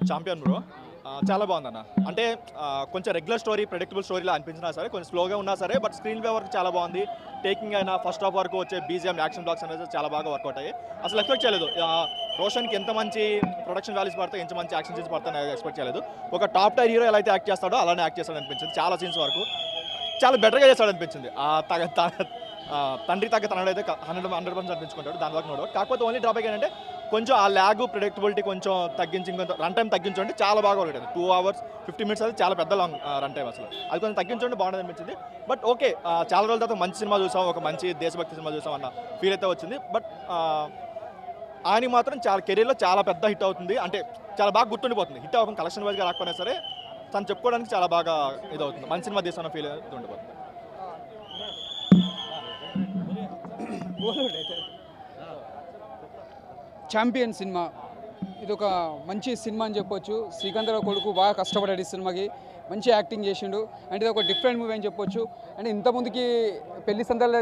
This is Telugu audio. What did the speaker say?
చాంపియన్ బ్రో చాలా బాగుందన్న. అంటే కొంచెం రెగ్యులర్ స్టోరీ, ప్రెడిక్టబుల్ స్టోరీలా అనిపించినా సరే, కొంచెం స్లోగా ఉన్నా సరే, బట్ స్క్రీన్ ప్లే వర్క్ చాలా బాగుంది. టేకింగ్ అయినా ఫస్ట్ హాఫ్ వరకు వచ్చే బీజిఎం, యాక్షన్ బ్లాక్స్ అనేది చాలా బాగా వర్కౌట్ అయ్యాయి. అసలు ఎక్స్పెక్ట్ చేయలేదు రోషన్కి ఎంత మంచి ప్రొడక్షన్ వాల్యూస్ పడతాయి, ఎంత మంచి యాక్షన్ సీన్స్ పడతాయి అనేది ఎక్స్పెక్ట్ చేయలేదు. ఒక టాప్ టైర్ హీరో ఎలా అయితే యాక్ట్ చేస్తాడో అలానే యాక్ట్ చేస్తాడు అనిపించింది. చాలా సీన్స్ వరకు చాలా బెటర్గా చేస్తాడు అనిపించింది. తండ్రి తగ్గ తనడైతే 100% అనిపించుకుంటాడు, దాని వరకు నోడు. కాకపోతే ఓన్లీ డ్రాబ్యాక్ ఏంటంటే కొంచెం ఆ ల్యాగ్, ప్రెడిక్టబిలిటీ కొంచెం తగ్గించి, ఇంకొంచెం రన్ టైం తగ్గించండి చాలా బాగా వర్క్ 2 hours 50 minutes అది చాలా పెద్ద లాంగ్ రన్ టైం. అసలు అది కొంచెం తగ్గించండి బాగుంటుంది అనిపించింది. బట్ ఓకే, చాలా రోజుల తర్వాత మంచి సినిమా చూసాం, ఒక మంచి దేశభక్తి సినిమా చూసాం అన్న ఫీల్ అయితే వచ్చింది. బట్ ఆయన మాత్రం చాలా కెరీర్లో చాలా పెద్ద హిట్ అవుతుంది. అంటే చాలా బాగా గుర్తుండిపోతుంది. హిట్ అవ్వకుండా కలెక్షన్ వైజ్గా రాకపోయినా సరే తను చెప్పుకోవడానికి చాలా బాగా ఇదవుతుంది. మంచి సినిమా తీసిన ఫీల్ అయితే ఉండిపోతుంది. ఛాంపియన్ సినిమా ఇది ఒక మంచి సినిమా అని చెప్పొచ్చు. శ్రీకాంతరావు కొడుకు బాగా కష్టపడాడు ఈ సినిమాకి, మంచి యాక్టింగ్ చేసిండు. అంటే ఇది ఒక డిఫరెంట్ మూవీ అని చెప్పొచ్చు. అంటే ఇంతకుముందుకి పెళ్లి సందర్భాలు